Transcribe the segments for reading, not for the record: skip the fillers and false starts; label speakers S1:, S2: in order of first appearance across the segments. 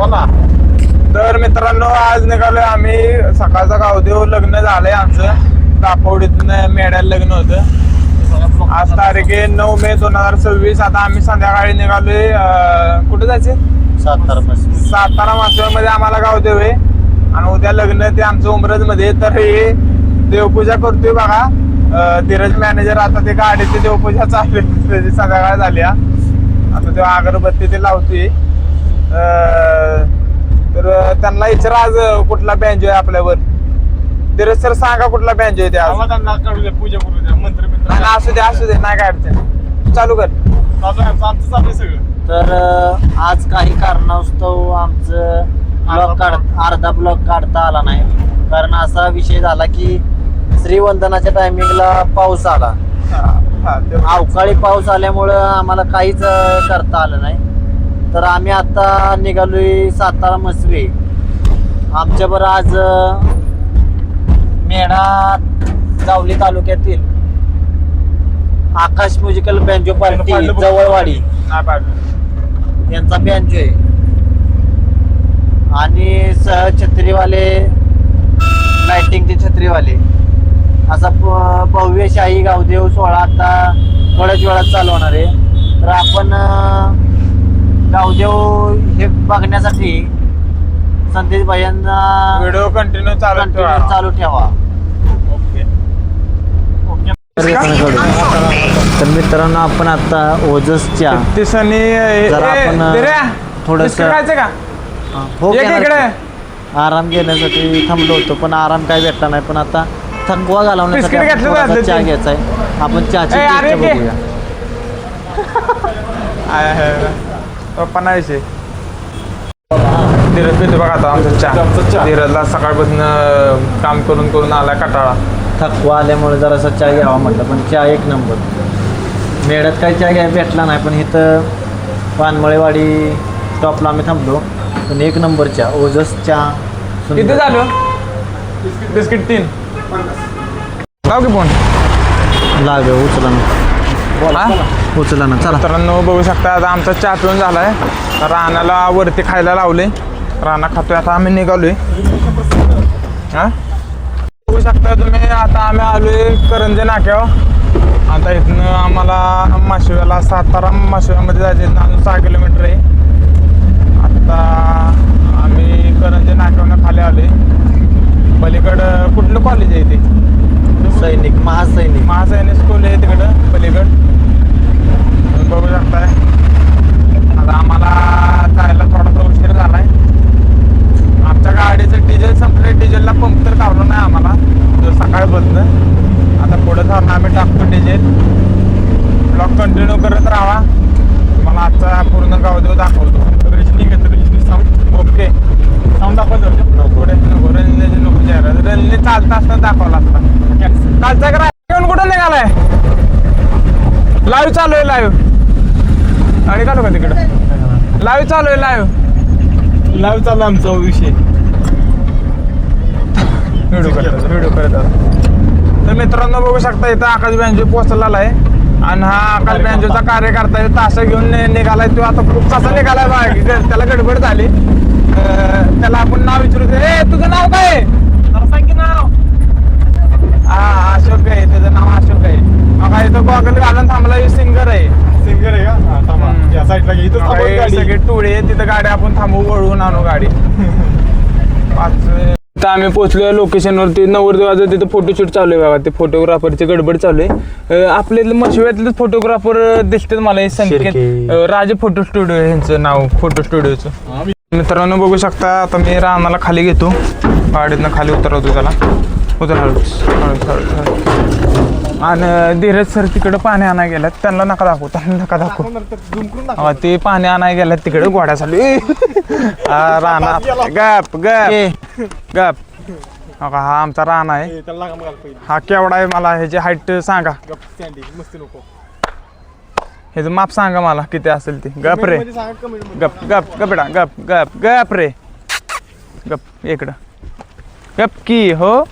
S1: बोला. तर मित्रांनो आज निघालोय आम्ही. सकाळचा गावदेव लग्न झालंय आमचं. कापवडीतून मेड्याला लग्न होतं. आज तारीख आहे 9 मे 2026. आता आम्ही संध्याकाळी निघालोय. कुठे जायचे? सातारा मासुळमध्ये आम्हाला गावदेव आहे आणि उद्या लग्न ते आमचं उमरज मध्ये. तर हे देवपूजा करतोय बघा. धीरज मॅनेजर आता ते गाडीची देवपूजा चालू आहे. संध्याकाळ झाली. आता ते अगरबत्ती ते लावतोय. तर त्यांना विचार आज कुठला बँजो आहे आपल्यावर. धीरज सर सांगा कुठला बँजो आहे ते आज.
S2: पूजा करू द्या. मंत्र
S1: असू दे नाही काय अडचण. चालू कर.
S2: आमचं चालू सगळं.
S3: तर आज काही कारणास्तव आमचं अर्धा ब्लॉक काढता आला नाही. कारण असा विषय झाला की श्रीवंदनाच्या टायमिंगला पाऊस आला. अवकाळी पाऊस आल्यामुळं आम्हाला काहीच करता आलं नाही. तर आम्ही आता निघालोय सातारा मसवे. आमच्याबरोबर आज मेढा जावली तालुक्यातील आकाश म्युझिकल बँजो पार्टी जवळवाडी यांचा बँजो आहे आणि छत्रीवाले लाइटिंगचे छत्रीवाले असा भव्य शाही गावदेव सोहळा आता थोड्याच वेळात चालू होणार आहे. तर आपण गावदेव हे बघण्यासाठी संदेश भाईंना
S1: व्हिडिओ कंटिन्यू
S3: चालू ठेवा.
S1: ओके.
S3: तर मित्रांनो आपण आता ओजसच्या थोडस आराम घेण्यासाठी थांबलो होतो पण आराम काय भेटला नाही. पण आता थकवा घालवण्यासाठी चहा घ्यायचा आहे. आपण चहाची बघूया.
S1: पन्नाशे धीरज पितो बघा आता आमचा चहा. धीरजला सकाळपासून काम करून करून आला कटाळा.
S3: थकवा आल्यामुळे जरासा चहा घ्यावा म्हटलं पण चहा एक नंबर. मेळ्यात काही चहा घ्यायला भेटला नाही पण इथं पानमळेवाडी स्टॉपला आम्ही थांबलो. पण एक नंबर चहा ओजस चहा.
S1: किती झालं? बिस्किट 3 लाव की फोन.
S3: लाग उचला ना उचला ना. चला
S1: मित्रांनो बघू शकता आता आमचा चहा पिऊन झालाय. रानाला वरती खायला लावले. राणा खातोय. आता आम्ही निघालोय. बघू शकता तुम्ही आता आम्ही आलोय करंजे नाक्यावर. आता इथनं आम्हाला माशिव्याला सातारा माशिव्यामध्ये जायचं. इथनं अजून 6 किलोमीटर आहे. आता आम्ही करंजे नाक्यावरनं खाली आलोय. पलीकडं कुठलं कॉलेज आहे ते? महासैनिक स्कूल आहे तिकडं पलीकड. बघू शकताय आता आम्हाला जायला थोडासा उशीर झालाय. आमच्या गाडीचं डिझेल संपलं. डिझेलला पंप तर काढलो नाही आम्हाला सकाळपासून. आता पुढे जाऊन आम्ही टाकतो डिझेल. ब्लॉग कंटिन्यू करत राहा. मला आजचा पूर्ण गावदेव दाखवतो. रजनी घेतो. Rajani sound okay. साऊंड दाखवतो नको रजनी नको चेहरा. रजनी चालता असता दाखवला असता. कालचा करा घेऊन कुठं निघालाय? लाईव्ह चालू आहे. लाईव्ह गाडी काढू का तिकडं? लाईव्ह चालू आहे. लाईव्ह चालू आमचा विषय. व्हिडिओ करत तर मित्रांनो बघू शकता इथं आकाश बँजो पोहोचलेला आहे. आणि हा आकाश बँजोचा कार्यकर्ता आहे. तास घेऊन निघालाय. तो आता खूप कसा निघालाय बघा. त्याला गडबड झाली. त्याला आपण नाव विचारू. तुझं नाव काय? सांग की नाव. हा अशोक आहे. त्याचं नाव अशोक आहे. बघा इथं गॉगल घालून थांबला. सिंगर आहे का? सगळे टोळे आहे तिथं. गाडी आपण थांबवू वळवून आणू गाडी. आता आम्ही पोहोचलो लोकेशनवरती. नवरदेवाचं तिथं फोटोशूट चालू आहे बघा. ते फोटोग्राफरची गडबड चालू आहे. आपले मशिव्यातले फोटोग्राफर दिसतात मला. हे संकेत राजे फोटो स्टुडिओ यांचं नाव फोटो स्टुडिओचं. मित्रांनो बघू शकता आता मी रानाला खाली घेतो. गाडीतनं खाली उतरवतो त्याला. आणि धीरज सर तिकडं पाणी आणाय गेल्यात. त्यांना नका दाखवू. ते पाणी आणाय गेल्यात तिकडे घोड्यासाठी. राणा गप गप गप. हा आमचा राणा आहे. हा केवढा आहे मला ह्याची हाईट सांगा. ह्याचं माप सांगा मला किती असेल ते. गप रे गप गप गपडा गप गप गप रे गप. इकडं गप की हो.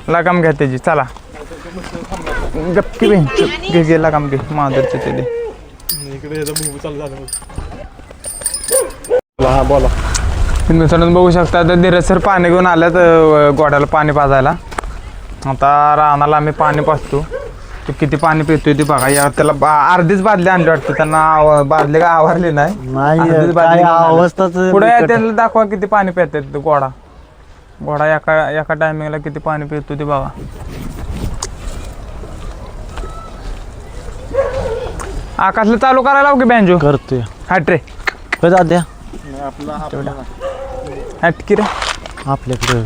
S1: लगाम घ्या त्याची. चला गप्पी बहीण घे लगाम घे. माधुरचे ते
S2: बोला.
S1: मित्रांनो बघू शकता आता धीरज सर पाणी घेऊन आल्यात गोड्याला पाणी पाजायला. आता रानाला आम्ही पाणी पाजतो. तो किती पाणी पितोय ते बघा. या त्याला अर्धीच बादली आणली वाटतं त्यांना. बादली काय आवरली नाही. अर्धीच बादली घेऊन आले.
S3: अवस्थाच
S1: पुढे त्यांना दाखवा किती पाणी पितात घोडा एका टायमिंगला किती पाणी पितो ते बघा. आकाशला चालू करायला लाव की बँजो
S3: करतोय.
S1: हट रे
S3: द्या
S1: हट की रे
S3: आपल्याकडे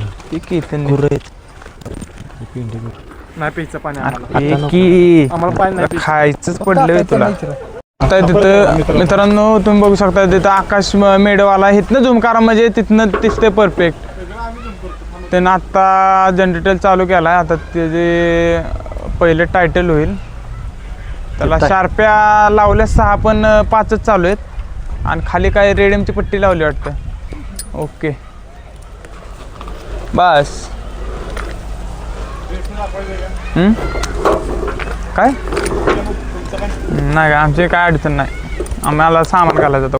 S2: नाही प्यायचं पाणी आम्हाला.
S1: की
S2: आम्हाला पाणी नाही प्यायचं.
S1: खायचंच पडलंय तुला. आता तिथं मित्रांनो तुम्ही बघू शकता तिथं आकाश मेडवाला इथनं झूम करा म्हणजे तिथनं दिसतंय परफेक्ट. त्यानं आत्ता जनरेटर चालू केलाय. आता त्याचे पहिले टायटल होईल. त्याला शार्प्या लावल्या 6 पण 5च चालू आहेत. आणि खाली काय रेडियमची पट्टी लावली वाटतं. ओके बस. काय नाही का आमची काय अडचण नाही. आम्हाला सामान घालायचं होतं.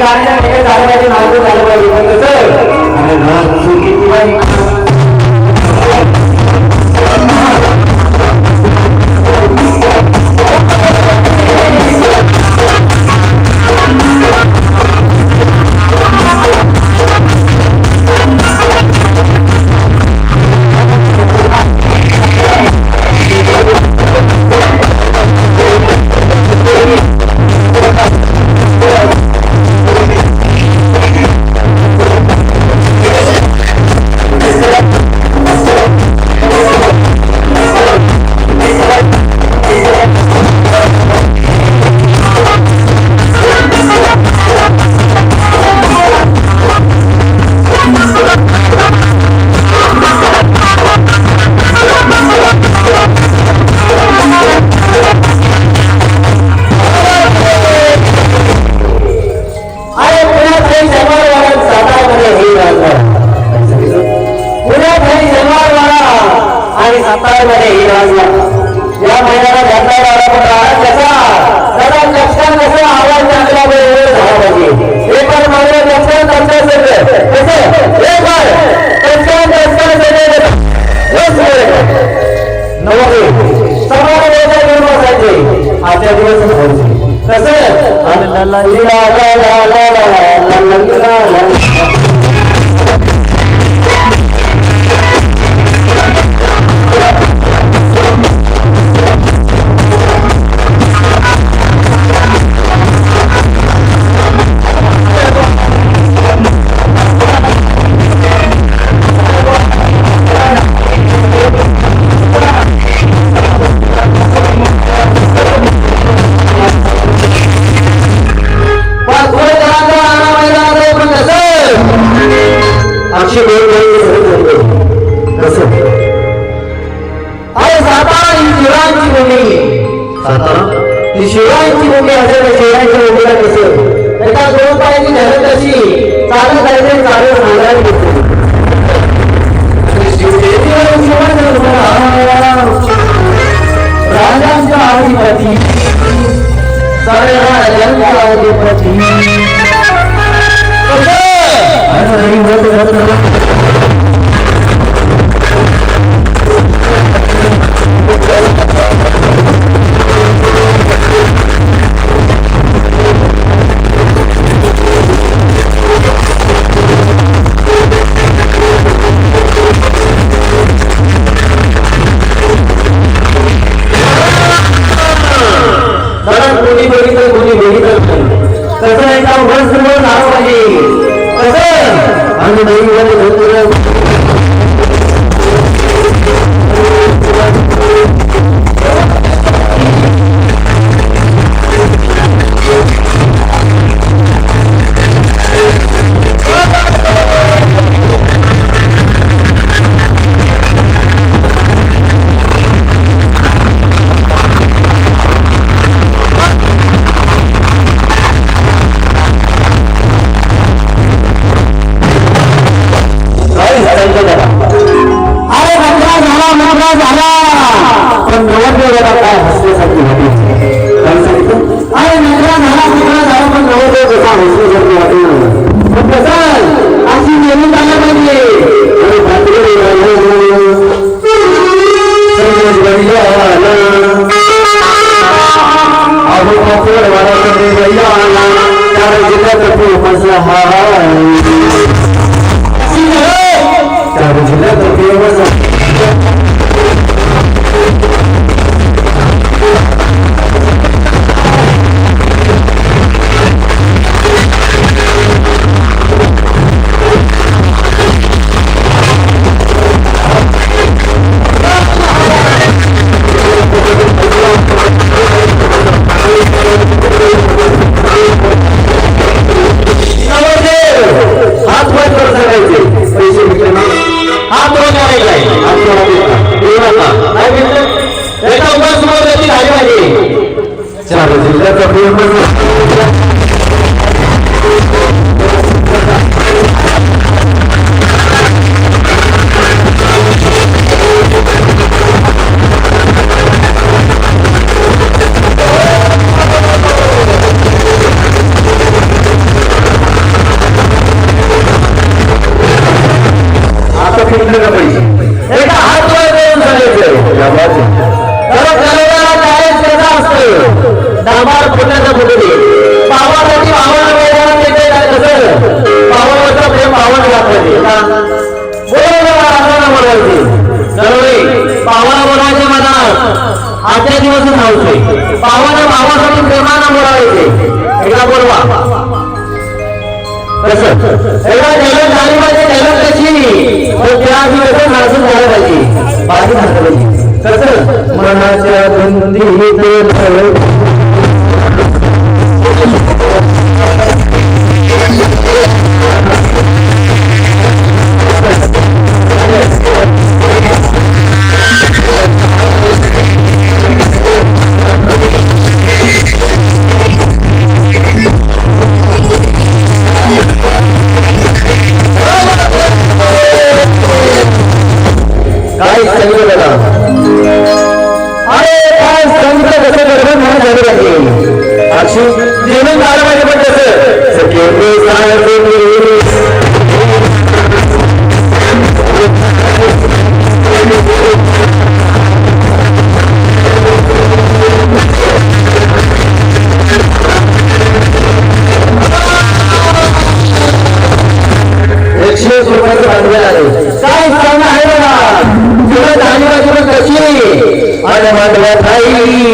S4: गाडीच्या वेगळे झालं पाहिजे नाव झालं पाहिजे पण कसं अरे ना चुकीची बाई आजच्या दिवस धावतोय भावाला भावासाठी प्रेमानं बोलावायचे एकदा बोलवा कसं एवढा जलद झाली पाहिजे जलद कशी तर त्या आधी कसं नासून झालं पाहिजे बाजू झालं पाहिजे कसं मनाच्या बंदीत काय सांगितलं बघा अरे काय सांगितलं कसं गडबड म्हणून झाली पाहिजे अक्षी जेवण झालं पाहिजे पण कसं सगळे ₹100 भांडवल आले काय सांगणं आहे बघा तुला जाणीव तुला कशी आणि भांडवल नाही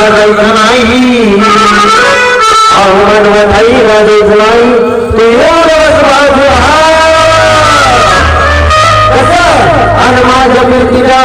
S4: भांडवल नाही नाही तू कसं आणि माझ्या मूर्तीला